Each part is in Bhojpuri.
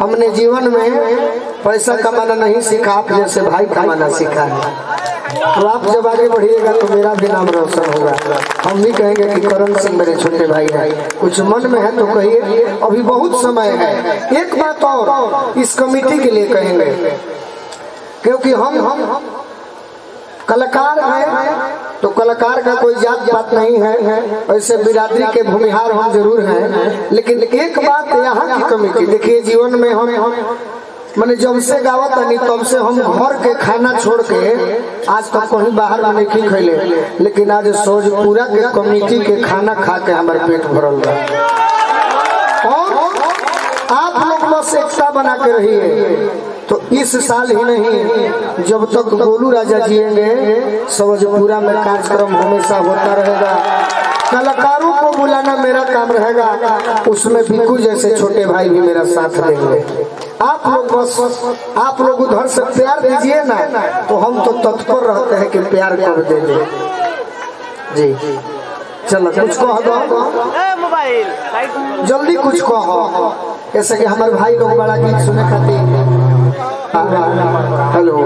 हमने जीवन में पैसा कमाना नहीं सीखा, आप जैसे भाई कमाना सीखा है। तो आप जब आगे बढ़िएगा तो मेरा भी नाम रोशन होगा। हम भी कहेंगे कि करण सिंह मेरे छोटे भाई हैं। कुछ मन में है तो कहिए, अभी बहुत समय है। एक बात और इस कमेटी के लिए कहेंगे, क्योंकि हम कलाकार हैं तो कलाकार का कोई जात पात नहीं है, ऐसे बिरादरी के भूमिहार हम जरूर हैं। लेकिन एक बात यहाँ की कमेटी देखिए, जीवन में हम मैंने जब से गावत नहीं तब से हम घर के खाना छोड़ के आज तक कहीं बाहर में नहीं खैले, लेकिन आज सोच पूरा के कमेटी के खाना खा के हमारे पेट भरल बा। और आप लोग बस एकता बना के रहिए, तो इस साल ही नहीं जब तक गोलू राजा जिएंगे सवजपुरा में कार्यक्रम हमेशा होता रहेगा। कलाकारों को बुलाना मेरा काम रहेगा, उसमें बिल्कुल जैसे छोटे भाई भी मेरा साथ देंगे। आप लोग बस आप लोग उधर से प्यार दीजिए ना, तो हम तो तत्पर रहते हैं कि प्यार कर दे जी। चलो कुछ कहो, जल्दी कुछ कहो, जैसे कि हमारे भाई लोग बड़ा गीत सुने खातिर। हेलो,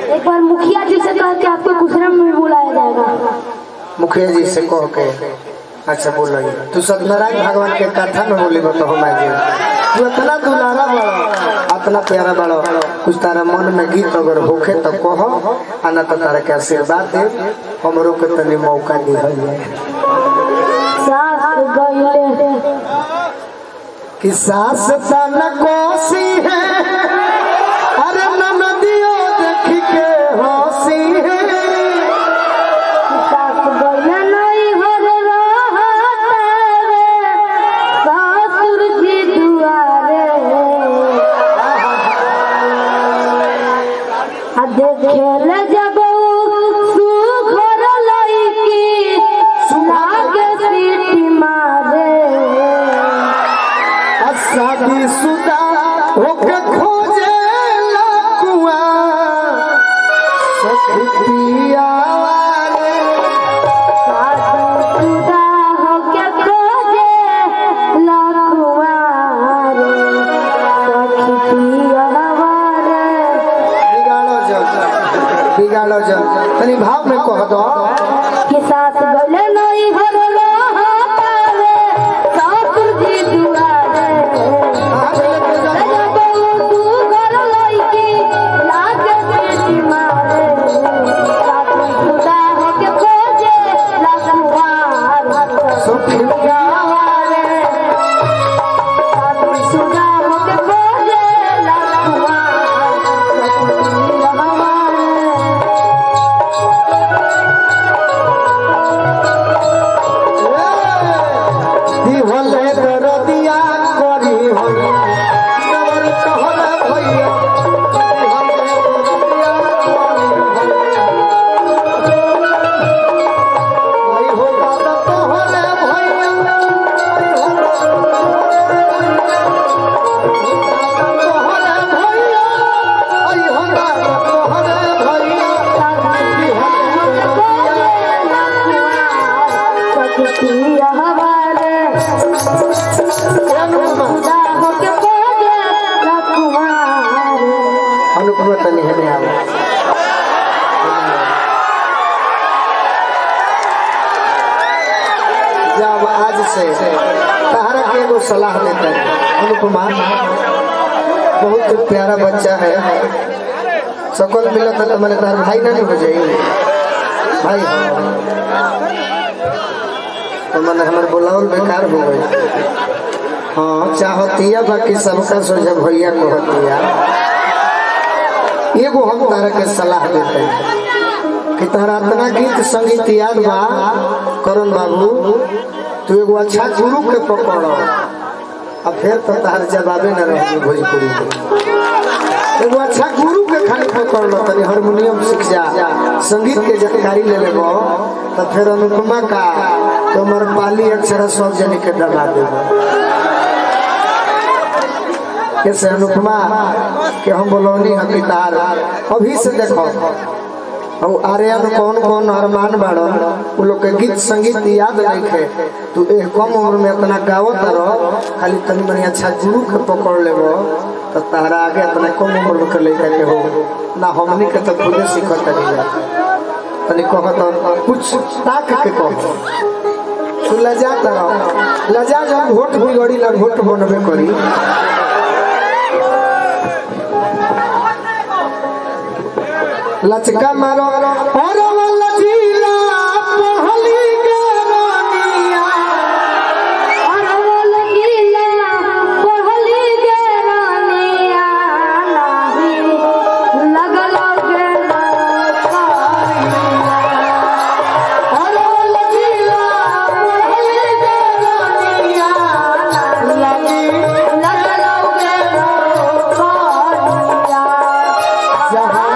एक बार मुखिया जी से कह के आपको कुशरम में बुलाया जाएगा। मुखिया जी से कह के अच्छा बोल रही तू सत्यनारायण भगवान के कथा में बोली तो हम तू इतना दुलारा बड़ा, इतना प्यारा बड़ा, कुछ तारा मन में गीत अगर होखे तो कहो, आना तो तारा के आशीर्वाद दे, हमरो के तनी मौका दी कि सास तन कोसी है, अरे ननदियो देखी के होसी है। शादीशुदा होके खोजे लकुआ सखिया वाले, शादीशुदा होके खोजे लकुआ सखिया वाले। बिगाड़ो जन तनी भाव में कह दो कि सास गले नहीं भरलो हातावे सासुर जी दुआरे। जब आज से तारा के एगो सलाह देता है, अनुपमा बहुत प्यारा बच्चा है, सकल मिलत तो मैंने तार भाई ना नहीं हो जाए भाई, तो मैंने हमारे बुलावल बेकार हो गई। हाँ चाहतिया बाकी सबका सोचा भैया को हतिया। एगो हम तारा के सलाह देते हैं कि तारा इतना गीत संगीत याद बा करण बाबू, तू एगो अच्छा गुरु के पकड़ो, अब फिर तो तार जवाबे न रही भोजपुरी के। एगो अच्छा गुरु के खाली पकड़ लो, तनी हारमोनियम सीख जा, संगीत के जानकारी ले लेबो, तो फिर अनुपमा का तुम्हार पाली अक्षर सब जने के दबा देबो। कैसे अनुपमा के हम बोलौनी हकीतार अभी से देखो, और आर्यन कौन कौन अरमान बाड़ो उ लोग के गीत संगीत याद नहीं है। तू एक कम उम्र में इतना गावत रहो, खाली तनी मनी अच्छा गुरु के पकड़ लेबो तो तारा आगे इतना कम उम्र के लेके के हो ना। हमनी के तो खुदे सीखत नहीं तनी कहत कुछ ताक के कहो। तू लजा रहो, लजा जब वोट भी गड़ी ना वोट बनबे करी। लचका मारो और वाला जिला पहली के रानिया, और वाला जिला पहली के रानिया, लगल के और वाला जिला पहली के रानिया, लगल के जहां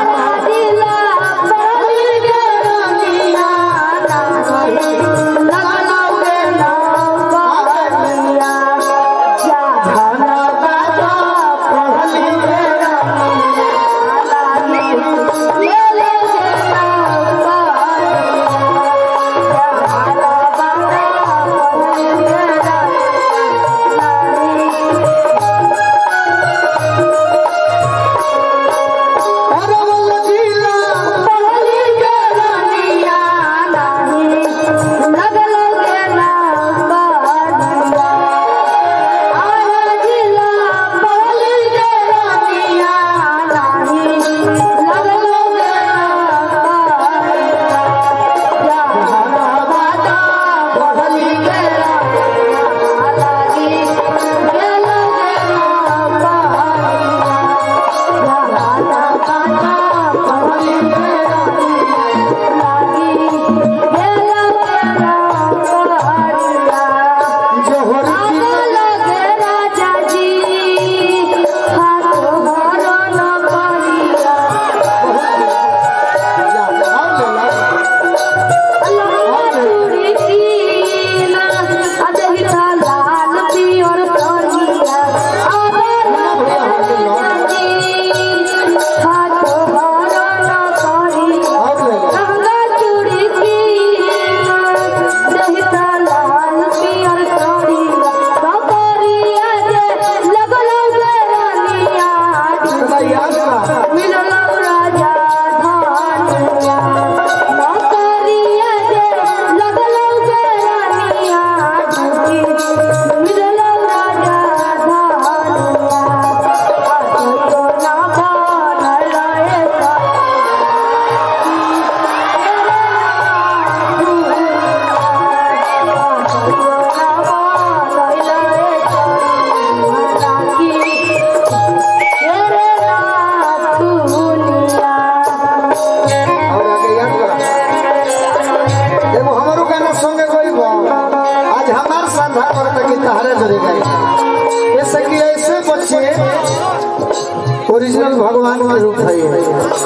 ओरिजिनल भगवान के रूप है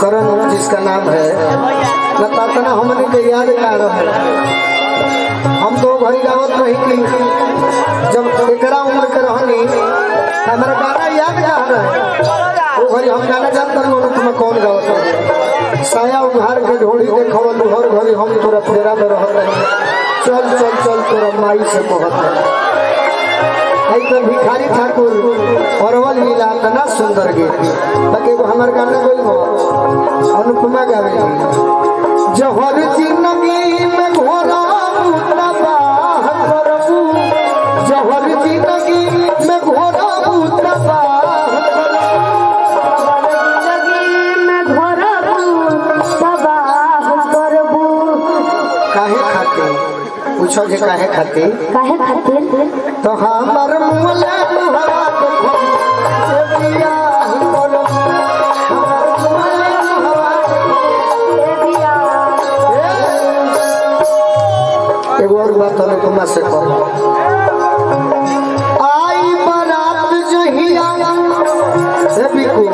करण जिसका नाम है लतातना हमने के याद कर रहे। हम तो भरी गावत रही कि जब एकरा उम्र के रहनी हमारा गाना याद कर रहे वो भरी हम गाना जानते रहो तुम कौन गावत रहे। साया उघार के ढोड़ी देखवल हर घड़ी हम तोरा फेरा में रह रहे। चल चल चल तोरा माई से कहत है। तो भिखारी ठाकुर अरवल मिला तना सुंदर गीत बाकी वो हमार गाना कोई अनुपमा गावे जहर जिंदगी में घोरा तबाह करबू, जहर जिंदगी में घोरा तबाह करबू। काहे खाते पूछो जे काहे खाते तो हमार मुले तुहरा देखो से बिया करबू, हमार मुले तुहरा से बिया। एगो और बात अनुपमा से कहो आई बारात जहिया से बिकू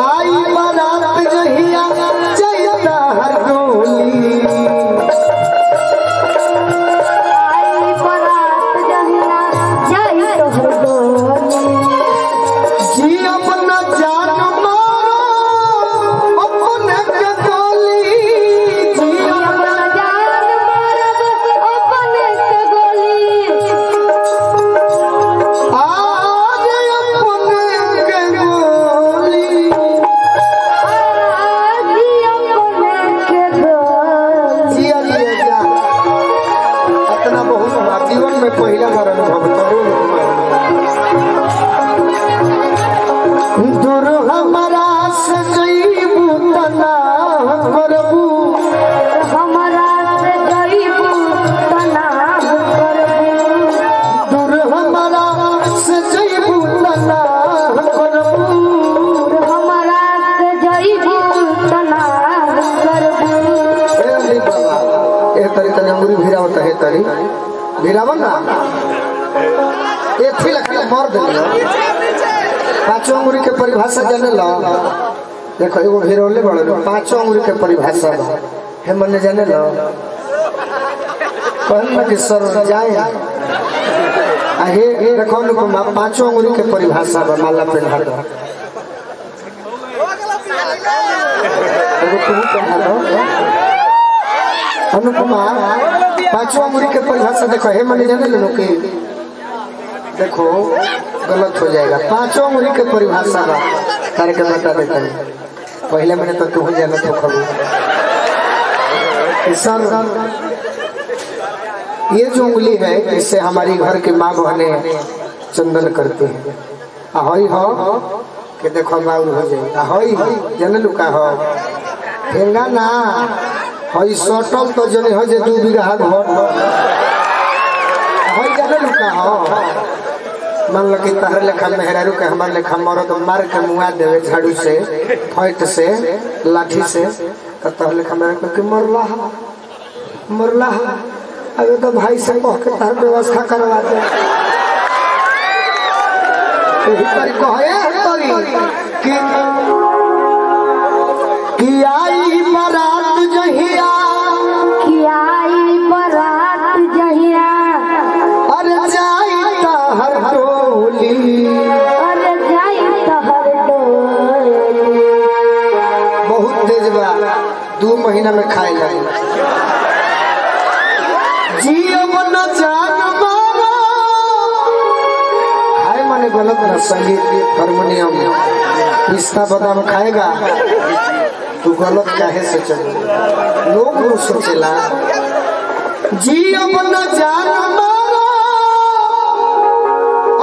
आई बारात जहिया जयता हर डोली आई बारात जहिया जय तो भक्तरू दूर हमारा से जईबू तना करबू हमारा से जईबू तना करबू दूर हमारा से जईबू तना करबू हमारा से जईबू तना करबू। ए तरी तनी अंगुरी भिरावत है तरी भिरावन ना ए थी लखी मर देलियो पांचों अंगुरी के परिभाषा जाने लो देखो एगो भिरोले बड़ो पांचों अंगुरी के परिभाषा हे मने जाने लो कहन कि सर जाए हे देखो अनुपमा पांचों अंगुरी के परिभाषा बा माला पहना दो एगो तू पहना दो अनुपमा पांचों अंगुरी के परिभाषा देखो हे मने जाने लो कि देखो गलत हो जाएगा पांचों अंगुरी के परिभाषा बा तारे के बता देता है पहले मैंने तो तू जाना तो खबू सर ये जो उंगली है इससे हमारी घर की माँ बहने चंदन करती है ahoy हो कि देखो बाउल हो जाए ahoy जने लुका हो ठेंगा ना होई सटल तो जने हो जे 2 बीघा घर ahoy जने लुका हो मान लो कि तहर लेखा मेहरारू के हमारे लेखा मरो तो मार के मुआ देवे झाड़ू से फैट से लाठी से तहर लेखा मेरा के मरला अबे तो भाई से कह के तहर व्यवस्था करवा दे तरी कहे तरी कि आई बारात जहिया कि आई बारात जहिया अरे जाई तहर टोली अरे जाई तहर टोली बहुत तेज बा 2 महीना में खाए लगे जीव न जान मारो खाए माने गलत ना संगीत हारमोनियम पिस्ता बादाम खाएगा तू गलत काहे से चले लोग सोचेला जीव न जान मारो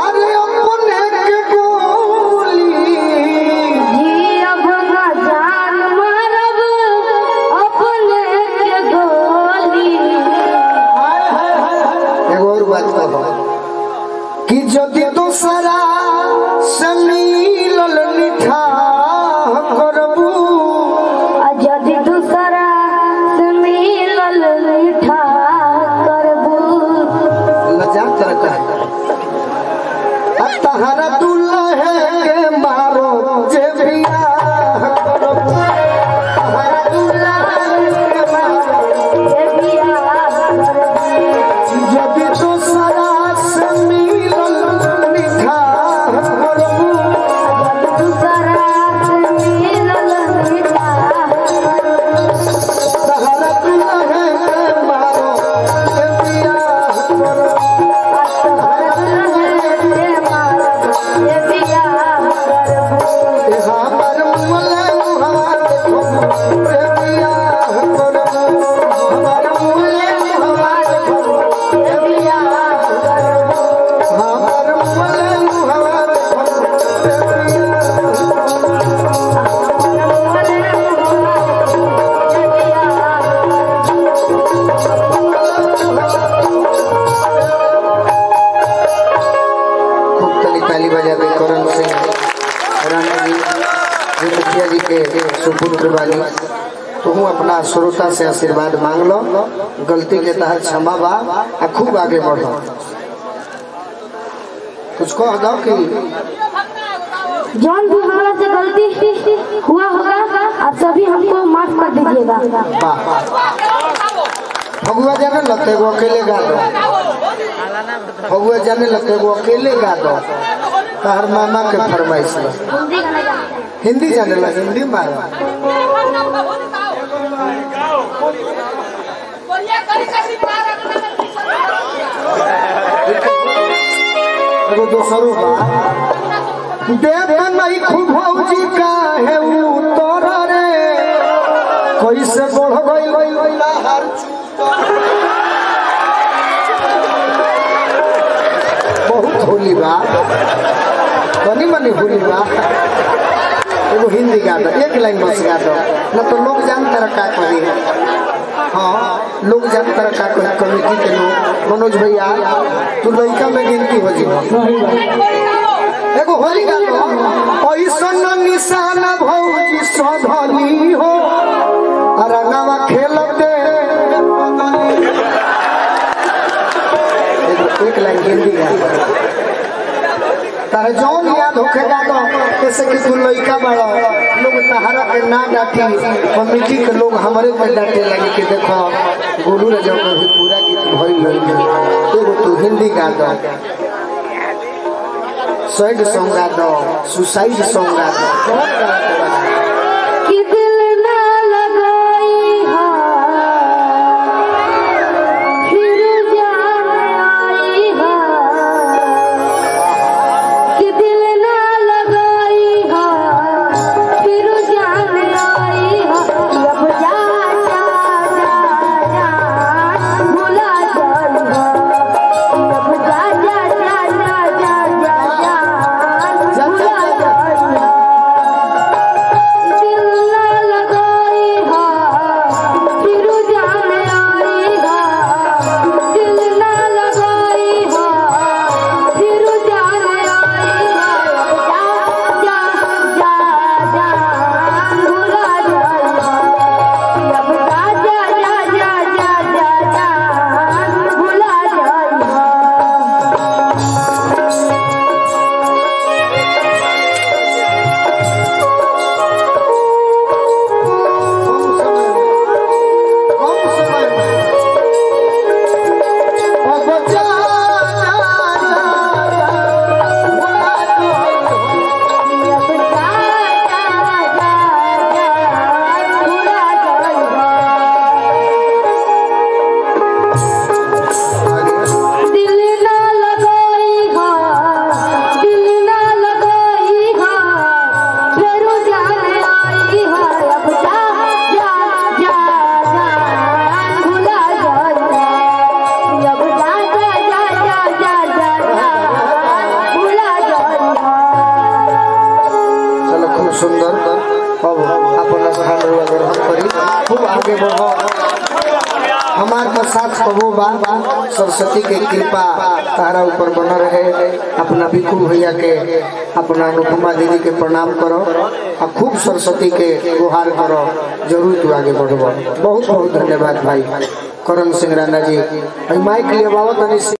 अरे अपने के गोली जी अब न जान मारब अपने के गोली एगो और बात कहो कि यदि दूसरा से मिलल निठा करबू यदि दूसरा से मिलल मीठा करबू लजा करता है तहरा दुल्हे के मारो जे बिया करबू तहरा दुल्हे के मारो ये बियाह करबू यदि दूसरा से मिलल निठा करबू यदि दूसरा से मिलल मीठा करबू तहरा दुल्हे के मारो जे बिया करबू ये बियाह करबू हमर मुले मुहावा देखो जे बिया करबू हमर मुले मुहावा देखो ये बियाह करबू हमर मुले मुहावा देखो जे बिया खूब ताली बजा दे करण सिंह राणा जी जो मुखिया जी के सुपुत्र वाली तुम अपना श्रोता से आशीर्वाद मांग लो गलती के तहत क्षमा बा आ खूब आगे बढ़ो कुछ कह दो कि जौन भी हमारा से गलती हुआ होगा आप सभी हमको माफ कर दीजिएगा। वाह फगुआ जाने लगते वो अकेले गा दो फगुआ जाने लगते वो अकेले गा दो हर मामा के फरमाइश में हिंदी जाने लगे हिंदी मारो एगो दोसरो बा देव नहीं खूब भौजी का है उतर रे कैसे बढ़ गई हर भूली बा बनी मनी भूली बा एगो हिंदी गा दो, एक लाइन बस गा दो, न तो लोग जानते रखा कही। हाँ लोग जानते रखा कही कमेटी के लोग। मनोज भैया तू लड़का में गिनती हो जी एगो होली गा दो। ऐसन निशान भौजी सधनी हो रंगवा खेलते एक लाइन हिंदी गा दो। तारे जौन याद होखेगा तो कैसे कि तू लड़का बड़ा लोग तहारा के ना डांटी कमेटी के लोग हमारे पे डांटे लगे कि देखो गोलू राजा का भी पूरा गीत भइल लगे। एगो तू हिंदी गा दो, सैड सॉन्ग गा दो, सुसाइड सॉन्ग गा दो। कि दिल ना लगाई हा फिर जान आई हा, कि दिल ना लगाई हा फिर जान आई हा। अब जा जा जा जा भुला जाऊंगा, अब जा जा जा जा जा जा जा भुला जाऊंगा। दिल ना लगाई हा फिर जान आई हा, दिल ना लगाई हा फिर जान आई हा। जा जा जा जा भुला जाऊंगा, अब जा जा जा जा जा जा जा भुला जाऊंगा। कम समय में अब जा जा जा भुला दो। अब जा जा जा जा भुला जाऊंगा। दिल ना लगाई हा दिल ना लगाई हा फिर जान आई हा। अब जा जा जा जा भुला जाऊंगा, अब जा जा जा जा जा जा जा भुला जाऊंगा। चलो खूब सुंदर। अब अपन स्थान ग्रहण करी, खूब आगे बढ़ो। हमार का साथ कबो बा सरस्वती के कृपा तारा ऊपर बना रहे। अपना बिकू भैया के अपना अनुपमा दीदी के प्रणाम करो और खूब सरस्वती के गुहार करो, जरूर तू आगे बढ़ो। बहुत बहुत धन्यवाद भाई करण सिंह राणा जी। माइक लिए बाबा तनी